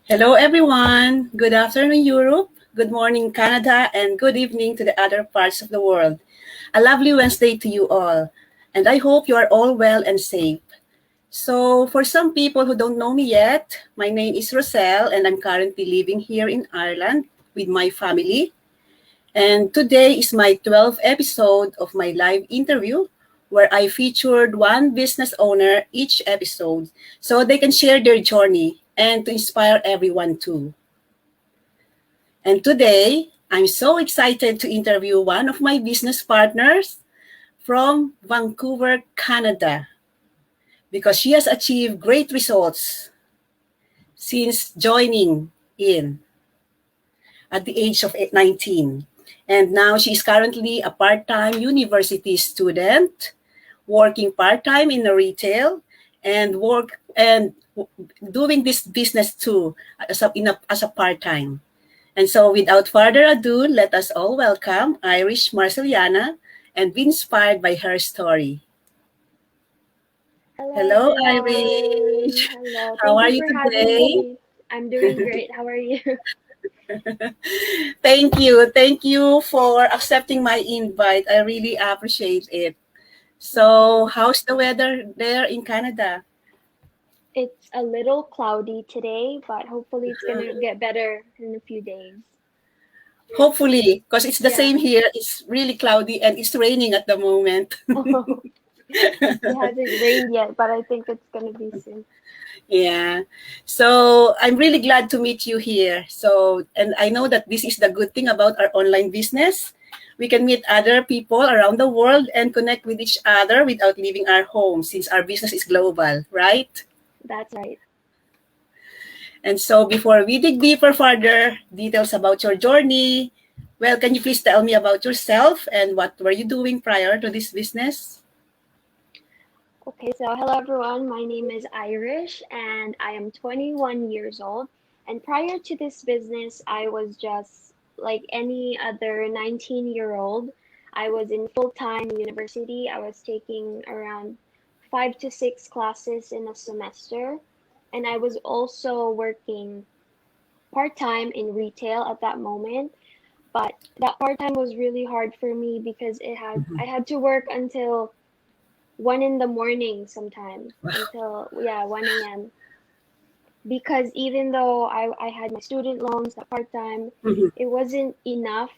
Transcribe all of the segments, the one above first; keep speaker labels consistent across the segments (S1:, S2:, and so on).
S1: Hello, everyone. Good afternoon, Europe. Good morning, Canada, and good evening to the other parts of the world. A lovely Wednesday to you all, and I hope you are all well and safe. So, for some people who don't know me yet, my name is Roselle, and I'm currently living here in Ireland with my family. And today is my 12th episode of my live interview where I featured one business owner each episode so they can share their journey and to inspire everyone too. And today, I'm so excited to interview one of my business partners from Vancouver, Canada, because she has achieved great results since joining in at the age of 19. And now she is currently a part-time university student, working part-time in the retail and doing this business too as a part-time. And so without further ado, let us all welcome Irish Marceliana and be inspired by her story.
S2: Hello,
S1: Hello,
S2: everyone.
S1: Irish.
S2: Hello.
S1: How
S2: Thank
S1: are
S2: you
S1: you
S2: for having
S1: today?
S2: me. I'm doing great. How are you?
S1: Thank you. Thank you for accepting my invite. I really appreciate it.
S2: Thank
S1: So,
S2: you.
S1: how's the weather there in Canada?
S2: It's a little cloudy today, but hopefully it's gonna get better in a few days.
S1: Hopefully, because it's the
S2: Yeah.
S1: same here. It's really cloudy and it's raining at the moment.
S2: Oh, it hasn't rained yet, but I think it's gonna be soon.
S1: Yeah. So I'm really glad to meet you here. So, and I know that this is the good thing about our online business. We can meet other people around the world and connect with each other without leaving our home since our business is global, right?
S2: That's right.
S1: And so before we dig deeper further, details about your journey, well, can you please tell me about yourself and what were you doing prior to this business?
S2: Okay, so hello everyone. My name is Irish and I am 21 years old. And prior to this business, I was just like any other 19-year-old. I was in full-time university. I was taking around 5 to 6 classes in a semester. And I was also working part-time in retail at that moment. But that part-time was really hard for me because I had to work until 1 in the morning sometimes until 1 a.m. Because even though I had my student loans, the part-time,
S1: Mhm.
S2: it wasn't enough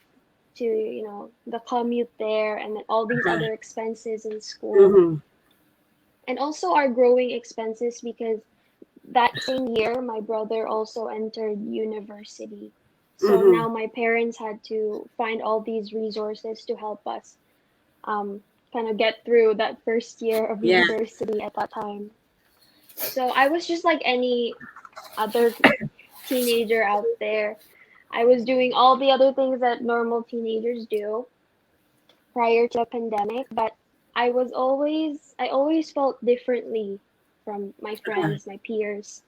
S2: to, the commute there and then all these
S1: Uh-huh.
S2: other expenses in school.
S1: Mhm.
S2: And also our growing expenses because that same year my brother also entered university. So
S1: Mhm.
S2: now my parents had to find all these resources to help us um, kind of get through that first year of
S1: Yeah.
S2: university at that time. So I was just like any other teenager out there. I was doing all the other things that normal teenagers do prior to the pandemic, but I always felt differently from my
S1: Uh-huh.
S2: friends, my peers,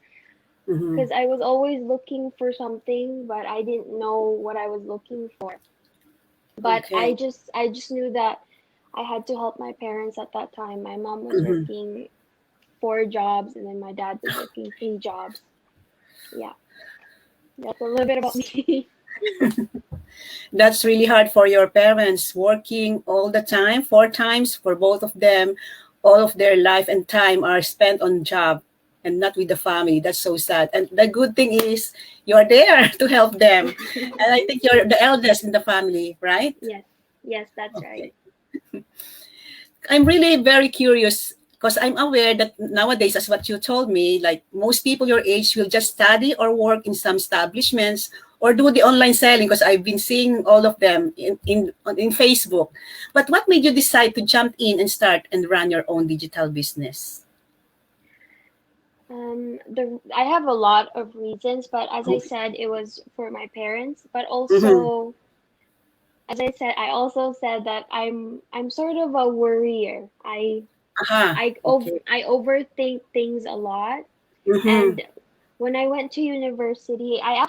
S1: Mhm.
S2: because I was always looking for something, but I didn't know what I was looking for. But
S1: Okay.
S2: I just knew that I had to help my parents at that time. My mom was
S1: Mhm.
S2: working 4 jobs and then my dad was working 3 jobs. Yeah, that's a little bit about me.
S1: That's really hard for your parents working all the time, four times for both of them. All of their life and time are spent on job and not with the family. That's so sad. And the good thing is you're there to help them. And I think you're the eldest in the family, right?
S2: Yes, yes, that's right.
S1: Okay. I'm really very curious because I'm aware that nowadays, as what you told me, like most people your age will just study or work in some establishments or do the online selling because I've been seeing all of them in Facebook. But what made you decide to jump in and start and run your own digital business?
S2: The I have a lot of reasons, but as I said, it was for my parents. But
S1: Mm-hmm.
S2: also, as I said, I also said that I'm sort of a worrier.
S1: Aha. Okay.
S2: I overthink things a lot.
S1: Mm-hmm.
S2: And when I went to university, I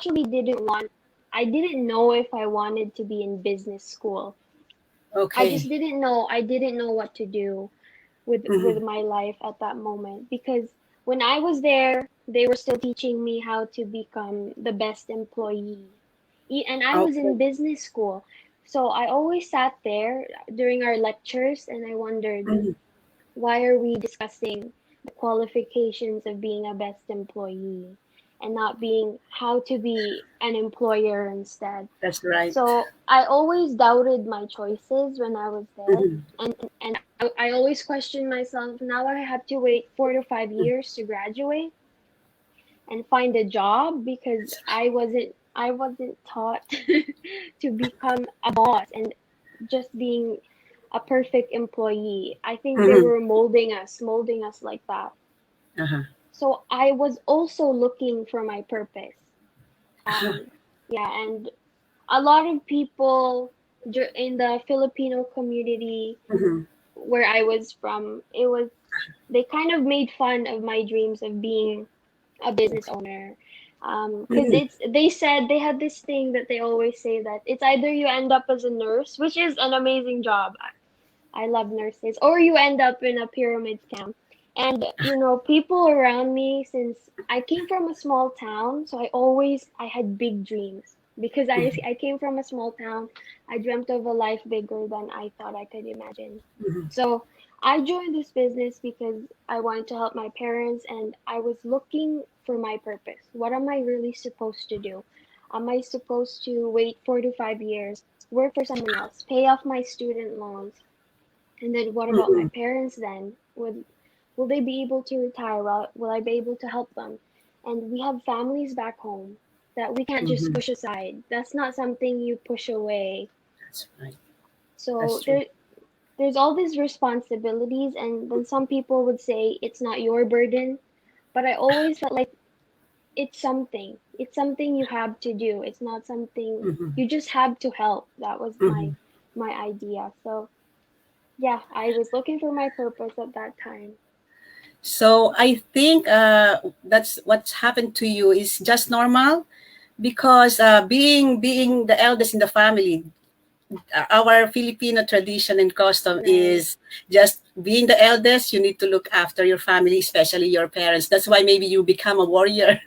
S2: didn't know if I wanted to be in business school. I just
S1: Okay.
S2: didn't know. I didn't know what to do with
S1: Mm-hmm.
S2: my life at that moment because when I was there. they were still teaching me how to become the best employee. And I was in
S1: Okay.
S2: business school. So I always sat there during our lectures and I wondered,
S1: Mhm.
S2: why are we discussing the qualifications of being a best employee and not being how to be an employer instead?
S1: That's right.
S2: So I always doubted my choices when I was there.
S1: Mhm.
S2: And I always questioned myself. Now I have to wait 4 to 5 years to graduate and find a job because I wasn't taught to become a boss and just being a perfect employee. I think they
S1: Mhm.
S2: were molding us like that.
S1: Uh-huh.
S2: So I was also looking for my purpose.
S1: Uh-huh.
S2: Um, yeah, and a lot of people in the Filipino community
S1: Mhm.
S2: where I was from, they kind of made fun of my dreams of being a business owner. Because
S1: Mhm.
S2: they said they had this thing that they always say that it's either you end up as a nurse, which is an amazing job. I love nurses, or you end up in a pyramid scam. And people around me, since I came from a small town, so I had big dreams because
S1: Mhm.
S2: I came from a small town. I dreamt of a life bigger than I thought I could imagine.
S1: Mhm.
S2: So I joined this business because I wanted to help my parents and I was looking for my purpose. What am I really supposed to do? Am I supposed to wait 4 to 5 years, work for someone else, pay off my student loans? And then what about my
S1: Mhm.
S2: parents then? Will they be able to retire? Will I be able to help them? And we have families back home that we can't just
S1: Mhm.
S2: push aside. That's not something you push away.
S1: That's right. That's
S2: So
S1: true.
S2: there's all these responsibilities, and then some people would say it's not your burden, but I always felt like it's something. It's something you have to do. It's not something
S1: Mhm.
S2: you just have to help. That was
S1: Mhm.
S2: my idea. So yeah, I was looking for my purpose at that time.
S1: So I think that's what's happened to you is just normal because being the eldest in the family, our Filipino tradition and custom
S2: Right.
S1: is just being the eldest. You need to look after your family, especially your parents. That's why maybe you become a warrior.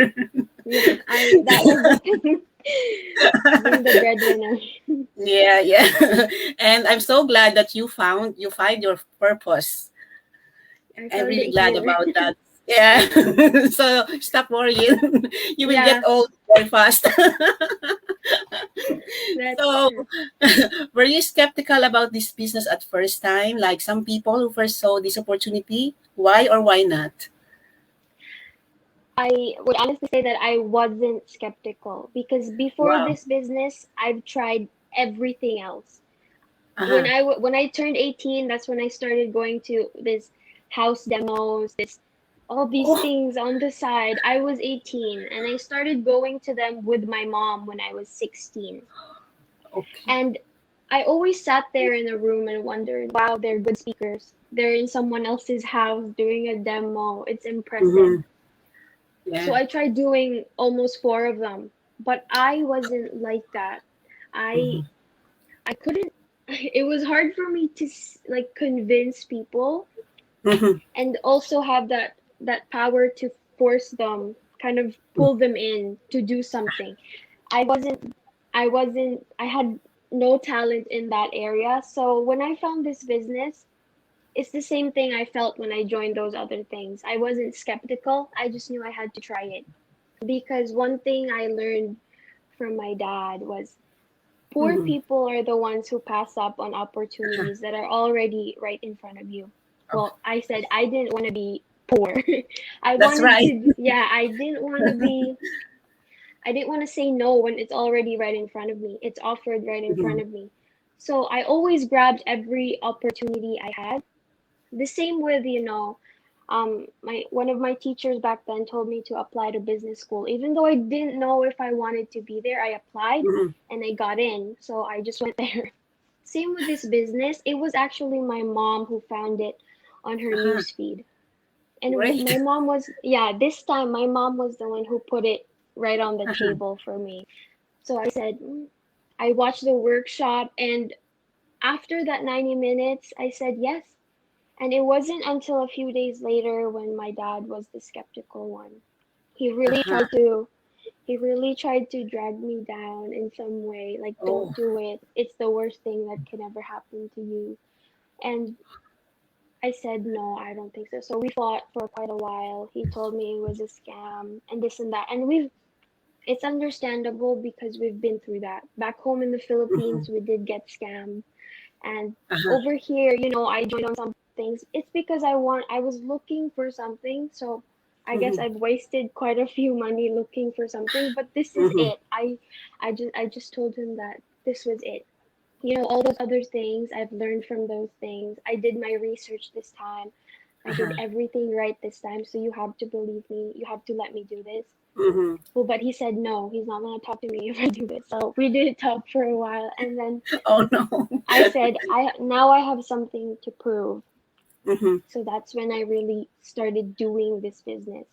S2: Yeah, I that was the thing. Being the breadwinner.
S1: Yeah, yeah. And I'm so glad that you find your purpose.
S2: I
S1: I'm
S2: found
S1: really
S2: it
S1: glad
S2: here.
S1: about that. Yeah. So stop worrying. You will get
S2: Yeah,
S1: old very fast.
S2: that's
S1: So
S2: true.
S1: were you skeptical about this business at first time? Like some people who first saw this opportunity? Why or why not?
S2: I would honestly say that I wasn't skeptical because before
S1: Wow.
S2: this business, I've tried everything else.
S1: Uh-huh.
S2: When I turned 18, that's when I started going to this house demos, this all these
S1: Oh,
S2: things on the side. I was 18 and I started going to them with my mom when I was 16.
S1: okay.
S2: And I always sat there in a room and wondered, wow, they're good speakers. They're in someone else's house doing a demo. It's impressive.
S1: Mm-hmm.
S2: So
S1: Yeah.
S2: I tried doing almost four of them, but I wasn't like that. I
S1: Mm-hmm.
S2: I couldn't. It was hard for me to like convince people
S1: Mm-hmm.
S2: and also have that power to force them, kind of pull them in to do something. I wasn't I had no talent in that area. So when I found this business, it's the same thing I felt when I joined those other things. I wasn't skeptical. I just knew I had to try it. Because one thing I learned from my dad was poor
S1: Mm-hmm.
S2: people are the ones who pass up on opportunities that are already right in front of you.
S1: Oh,
S2: Well, I said I didn't want to be poor.
S1: that's right.
S2: I didn't want to be, I didn't want to say no when it's already right in front of me. It's offered right in front
S1: Mm-hmm.
S2: of me. So I always grabbed every opportunity I had. The same with, my one of my teachers back then told me to apply to business school. Even though I didn't know if I wanted to be there, I applied
S1: Mm-hmm.
S2: and I got in. So I just went there. Same with this business. It was actually my mom who found it on her
S1: Uh-huh.
S2: news feed. And
S1: Great.
S2: my mom was, yeah, this time my mom was the one who put it right on the
S1: Uh-huh.
S2: table for me. So I said, I watched the workshop, and after that 90 minutes, I said yes. And it wasn't until a few days later when my dad was the skeptical one He really
S1: Uh-huh.
S2: tried to he really tried to drag me down in some way, like don't
S1: Oh.
S2: do it. It's the worst thing that can ever happen to you. And I said no, I don't think so. So we fought for quite a while. He told me it was a scam and this and that. And it's understandable because we've been through that. Back home in the
S1: Mm-hmm.
S2: Philippines, we did get scammed. And
S1: Uh-huh.
S2: over here, I joined on some things. It's because I was looking for something. So I guess
S1: Mm-hmm.
S2: I've wasted quite a few money looking for something, but this is
S1: Mm-hmm.
S2: it. I just told him that this was it. All those other things I've learned from those things. I did my research this time. I did
S1: Uh-huh.
S2: everything right this time, so you have to believe me. You have to let me do this.
S1: Mm-hmm.
S2: Well, but he said no, he's not gonna talk to me if I do this. So we did talk for a while, and then
S1: Oh no.
S2: I said, I have something to prove.
S1: Mm-hmm.
S2: So that's when I really started doing this business.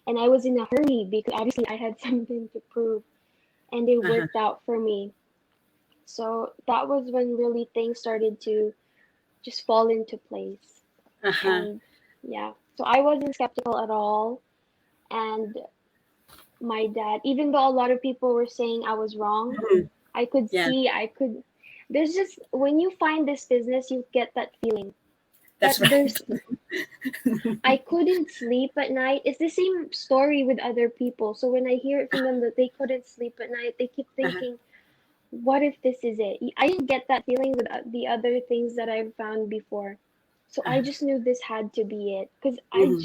S2: And I was in a hurry because obviously I had something to prove, and it
S1: Uh-huh.
S2: worked out for me. So that was when really things started to just fall into place.
S1: Uh-huh.
S2: And yeah, so I wasn't skeptical at all. And my dad, even though a lot of people were saying I was wrong,
S1: Mm-hmm.
S2: I could
S1: Yeah,
S2: see, there's just, when you find this business, you get that feeling that
S1: that's right.
S2: I couldn't sleep at night. It's the same story with other people. So when I hear it from them that they couldn't sleep at night, they keep
S1: Uh-huh.
S2: thinking, what if this is it? I didn't get that feeling with the other things that I've found before. So I
S1: Uh-huh.
S2: just knew this had to be it. Because
S1: Mm-hmm.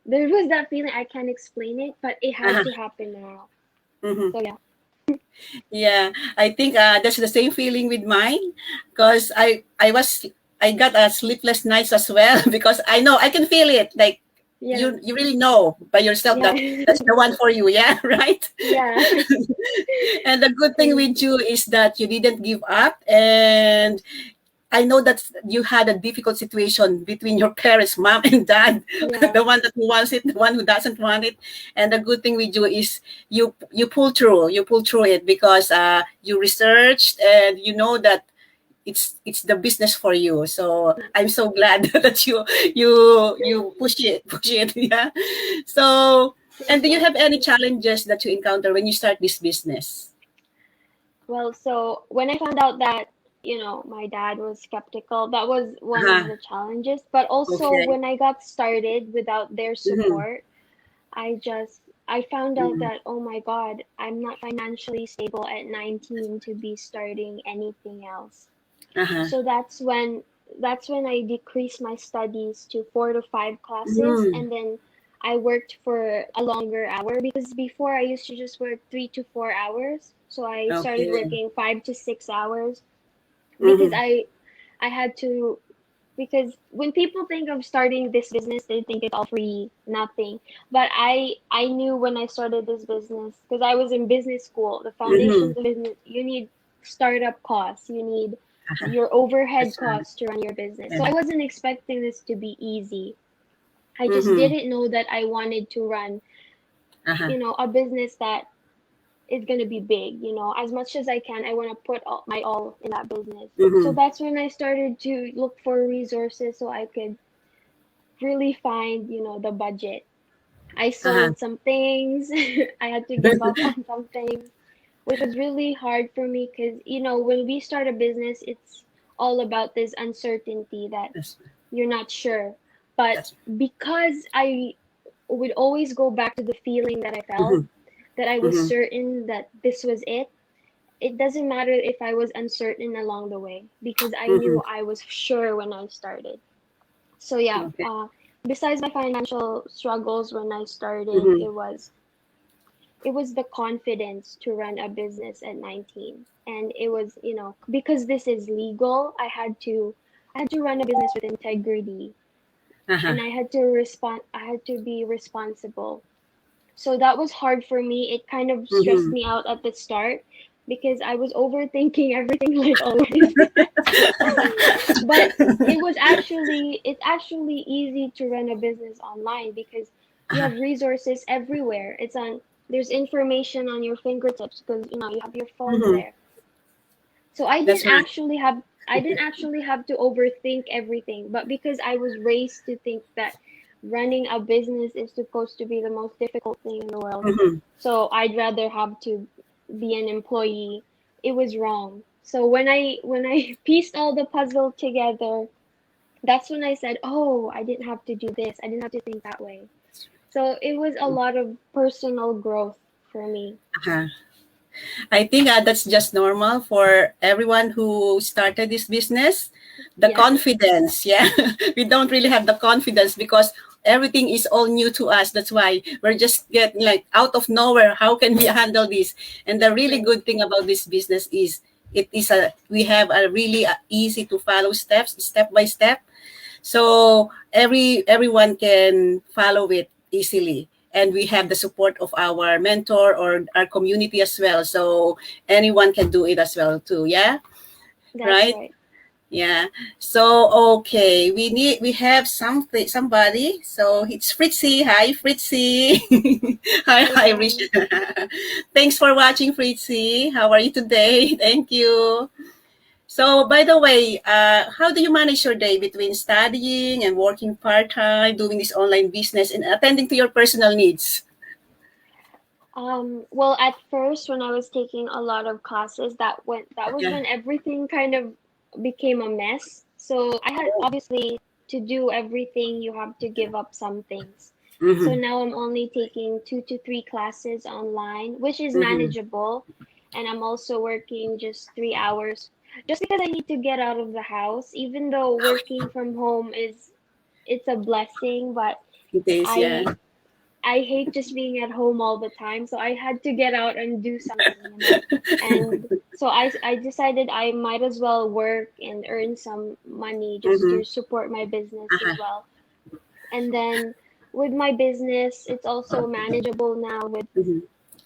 S2: there was that feeling, I can't explain it, but it had
S1: Uh-huh.
S2: to happen now.
S1: Mm-hmm.
S2: So yeah.
S1: Yeah, I think that's the same feeling with mine, because I got a sleepless nights as well because I know I can feel it. Like
S2: Yeah.
S1: you really know by yourself that
S2: Yeah.
S1: that's the one for you. Yeah, right.
S2: Yeah.
S1: And the good thing
S2: Mm,
S1: with you is that you didn't give up, and I know that you had a difficult situation between your parents, mom and dad,
S2: yeah.
S1: the one that wants it, the one who doesn't want it. And the good thing with you is you pull through, it because you researched and you know that it's the business for you. So I'm so glad that you push it, yeah. So, and
S2: Thank
S1: do you
S2: you.
S1: have any challenges that you encounter when you start this business?
S2: Well, so when I found out that, my dad was skeptical, that was one of
S1: Uh-huh.
S2: the challenges. But also
S1: Okay.
S2: when I got started without their
S1: Mm-hmm.
S2: support, I found out
S1: Mm-hmm.
S2: that, oh my God, I'm not financially stable at 19 to be starting anything else.
S1: Uh-huh.
S2: So that's when I decreased my studies to 4 to 5 classes,
S1: Mm.
S2: and then I worked for a longer hour because before I used to just work 3 to 4 hours. So I started
S1: Okay.
S2: working 5 to 6 hours because
S1: Mhm.
S2: I had to, because when people think of starting this business, they think it's all free, nothing. But I knew when I started this business, because I was in business school, the
S1: Mhm.
S2: foundations of business, you need startup costs, you need your overhead
S1: That's right.
S2: costs to run your business. So
S1: Yeah.
S2: I wasn't expecting this to be easy. I just
S1: Mhm.
S2: didn't know that I wanted to run,
S1: Uh-huh.
S2: a business that is going to be big. As much as I can, I want to put my all in that business. So
S1: Mhm.
S2: that's when I started to look for resources so I could really find, the budget. I
S1: Uh-huh.
S2: sold some things. I had to give up on some things, which was really hard for me because, when we start a business, it's all about this uncertainty that
S1: That's
S2: you're not sure. But
S1: that's
S2: because I would always go back to the feeling that I felt,
S1: Mhm.
S2: that I was
S1: Mhm.
S2: certain that this was it doesn't matter if I was uncertain along the way because I
S1: Mhm.
S2: knew I was sure when I started. So yeah,
S1: Okay.
S2: besides my financial struggles when I started,
S1: Mhm.
S2: it was the confidence to run a business at 19. And it was, because this is legal, I had to run a business with integrity,
S1: Uh-huh.
S2: and I had to be responsible. So that was hard for me. It kind of stressed
S1: Mhm.
S2: me out at the start because I was overthinking everything like always. But it's actually easy to run a business online because you
S1: Uh-huh.
S2: have resources everywhere. There's information on your fingertips because you have your phone
S1: Mhm.
S2: there. So
S1: That's right.
S2: I didn't actually have to overthink everything, but because I was raised to think that running a business is supposed to be the most difficult thing in the world.
S1: Mm-hmm.
S2: So I'd rather have to be an employee. It was wrong. So when I pieced all the puzzle together, that's when I said, "Oh, I didn't have to do this. I didn't have to think that way." So it was a lot of personal growth for me.
S1: Uh-huh. I think that's just normal for everyone who started this business. The
S2: Yeah,
S1: confidence, yeah. We don't really have the confidence because everything is all new to us. That's why we're just getting like out of nowhere. How can we handle this? And the really
S2: right.
S1: good thing about this business is we have a really easy to follow steps, step by step. So everyone can follow it easily. And we have the support of our mentor or our community as well. So anyone can do it as well too. Yeah.
S2: That's
S1: Right.
S2: right.
S1: Yeah. So okay, we have somebody. So it's Fritzy. Hi, Fritzy.
S2: Hi
S1: Hi, Rich.
S2: guys.
S1: Thanks for watching, Fritzy. How are you today? Thank you. So, by the way, how do you manage your day between studying and working part time, doing this online business, and attending to your personal needs?
S2: Well, at first, when I was taking a lot of classes, that was
S1: Yeah.
S2: when everything kind of became a mess. So I had obviously to do everything, you have to give up some things. So
S1: Mm-hmm.
S2: now I'm only taking 2 to 3 classes online, which is
S1: Mm-hmm.
S2: manageable. And I'm also working just 3 hours, just because I need to get out of the house, even though working from home it's a blessing, but
S1: It is, yeah.
S2: I I hate just being at home all the time, so I had to get out and do something. And so I decided I might as well work and earn some money just
S1: Mm-hmm.
S2: to support my business as
S1: Uh-huh.
S2: well. And then with my business, it's also manageable now
S1: Mm-hmm.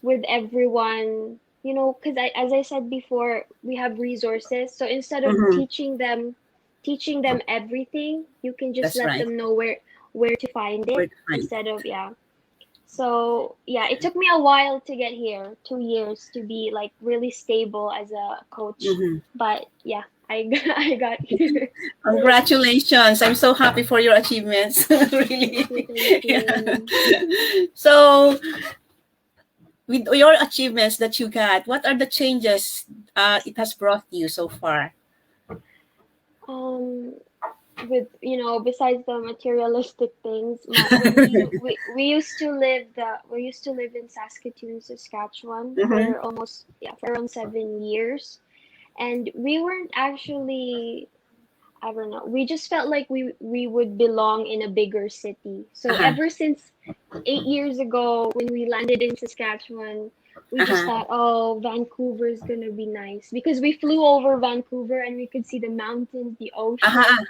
S2: with everyone, because as I said before, we have resources. So instead of
S1: Mm-hmm.
S2: teaching them everything, you can just
S1: That's
S2: let
S1: right.
S2: them know where to find
S1: Where
S2: it
S1: to find.
S2: instead of yeah. So yeah, it took me a while to get here, 2 years to be like really stable as a coach.
S1: Mm-hmm.
S2: But yeah, I got here.
S1: Congratulations. I'm so happy for your achievements.
S2: Thank you,
S1: Really.
S2: thank
S1: Yeah.
S2: you.
S1: So, with your achievements that you got, what are the changes it has brought you so far?
S2: Um, besides the materialistic things, when we used to live in Saskatoon, Saskatchewan
S1: Mm-hmm.
S2: for almost for around 7 years, and we weren't actually I don't know. We just felt like we would belong in a bigger city. So
S1: Uh-huh.
S2: ever since 8 years ago when we landed in Saskatchewan, we just
S1: Uh-huh.
S2: thought, oh, Vancouver is gonna be nice because we flew over Vancouver and we could see the mountains, the ocean,
S1: Uh-huh.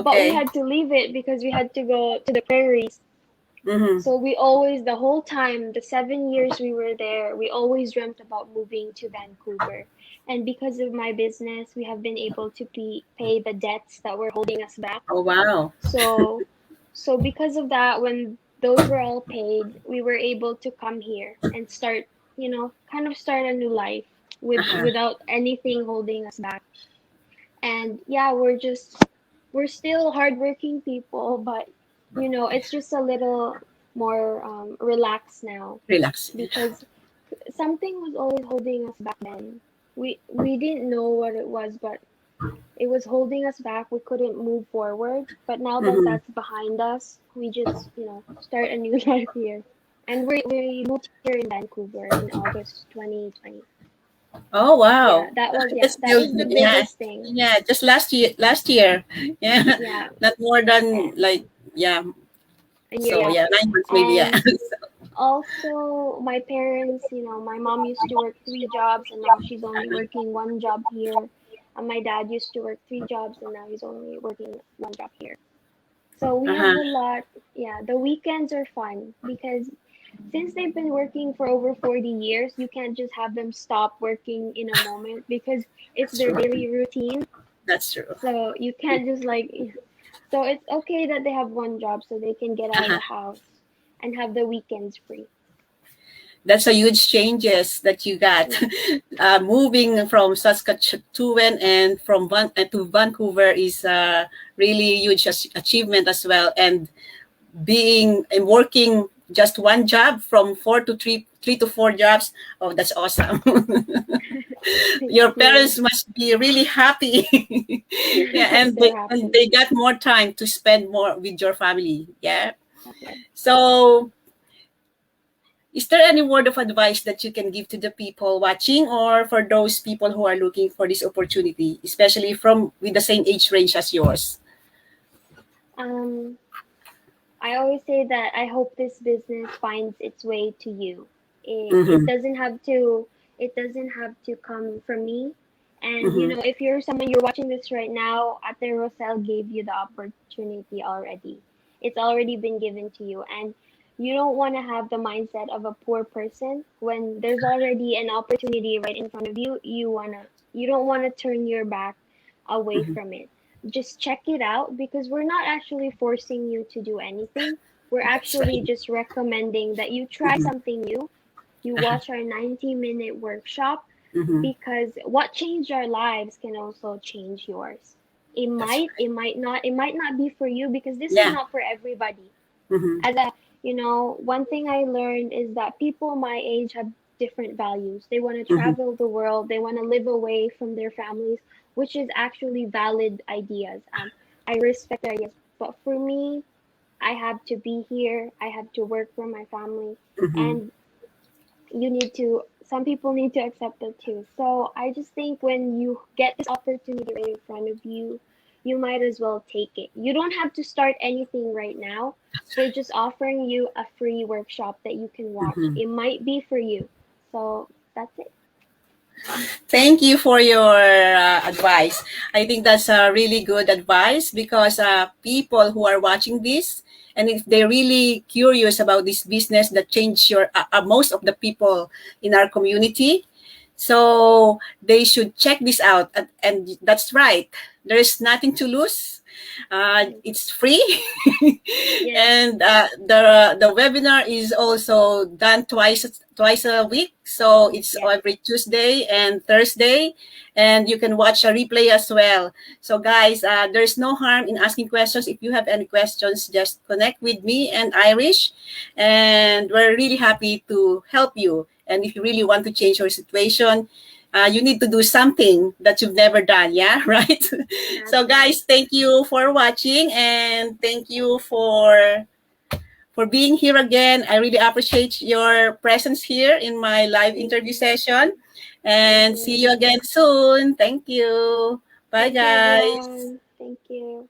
S2: but we
S1: Okay.
S2: had to leave it because we had to go to the prairies.
S1: Mm-hmm.
S2: So we always, the whole time, the 7 years we were there, we always dreamt about moving to Vancouver. And because of my business, we have been able to pay the debts that were holding us back.
S1: Oh, wow.
S2: So, so because of that, when those were all paid, we were able to come here and start, kind of start a new life
S1: Uh-huh.
S2: without anything holding us back. And yeah, we're still hardworking people, but it's just a little more relaxed now
S1: Relax.
S2: because something was always holding us back then. We didn't know what it was, but it was holding us back. We couldn't move forward. But now that
S1: Mm-hmm.
S2: that's behind us, we just, start a new life here. And we moved here in Vancouver in August 2020.
S1: Oh,
S2: Yeah,
S1: wow.
S2: that was yeah,
S1: That's
S2: that
S1: still,
S2: was the
S1: yeah.
S2: biggest thing.
S1: Yeah, just last year. Last year. Yeah.
S2: Yeah,
S1: Not more than
S2: and
S1: like, yeah.
S2: a year,
S1: So,
S2: yeah.
S1: yeah, 9 months maybe, yeah.
S2: And also my parents, my mom used to work 3 jobs and now she's only working one job here. And my dad used to work 3 jobs and now he's only working one job here. So we have
S1: Uh-huh.
S2: a lot, yeah, the weekends are fun because since they've been working for over 40 years, you can't just have them stop working in a moment because it's
S1: That's
S2: their
S1: true.
S2: daily routine.
S1: That's true.
S2: So you can't just like, so it's okay that they have one job so they can get out of
S1: Uh-huh.
S2: the house and have the weekends free.
S1: That's a huge changes that you got.
S2: Yeah.
S1: Moving from Saskatchewan and to Vancouver is a really huge achievement as well. And being and working just one job from three to four jobs. Oh, that's awesome.
S2: Thank
S1: Your
S2: you.
S1: parents must be really happy. Yeah,
S2: They're
S1: and
S2: happy.
S1: they got more time to spend more with your family. Yeah.
S2: Yes.
S1: So, is there any word of advice that you can give to the people watching or for those people who are looking for this opportunity, especially from with the same age range as yours?
S2: Um, I always say that I hope this business finds its way to you. It
S1: Mm-hmm.
S2: doesn't have to come from me. And
S1: Mm-hmm.
S2: if you're someone you're watching this right now, Ate Rosel gave you the opportunity already. It's already been given to you, and you don't want to have the mindset of a poor person when there's already an opportunity right in front of you. You don't want to turn your back away
S1: Mm-hmm.
S2: from it. Just check it out because we're not actually forcing you to do anything. We're
S1: That's right.
S2: actually just recommending that you try
S1: Mm-hmm.
S2: something new. You
S1: Uh-huh.
S2: watch our 90-minute workshop
S1: Mm-hmm.
S2: because what changed our lives can also change yours.
S1: That's right.
S2: It might not be for you because this is
S1: Yeah.
S2: not for everybody.
S1: Mm-hmm.
S2: As a, one thing I learned is that people my age have different values. They want to
S1: Mm-hmm.
S2: travel the world, they want to live away from their families, which is actually valid ideas. I respect their ideas, but for me, I have to be here, I have to work for my family,
S1: Mm-hmm.
S2: and some people need to accept that too. So I just think when you get this opportunity right in front of you, you might as well take it. You don't have to start anything right now.
S1: That's
S2: We're
S1: right.
S2: just offering you a free workshop that you can watch.
S1: Mm-hmm.
S2: It might be for you. So that's it.
S1: Thank you for your advice. I think that's a really good advice because people who are watching this, and if they're really curious about this business that changed most of the people in our community, so they should check this out. And that's right. There is nothing to lose. It's free,
S2: Yes,
S1: and the webinar is also done twice a week. So it's
S2: yes,
S1: every Tuesday and Thursday, and you can watch a replay as well. So guys, there's no harm in asking questions. If you have any questions, just connect with me and Irish, and we're really happy to help you. And if you really want to change your situation, you need to do something that you've never done. Yeah, right.
S2: that's
S1: So
S2: right.
S1: guys, thank you for watching and thank you for being here again. I really appreciate your presence here in my live
S2: Thank
S1: interview
S2: you.
S1: session.
S2: Thank
S1: And see
S2: you.
S1: you again soon. Thank you. Bye,
S2: Thank you,
S1: guys.
S2: everyone. Thank you.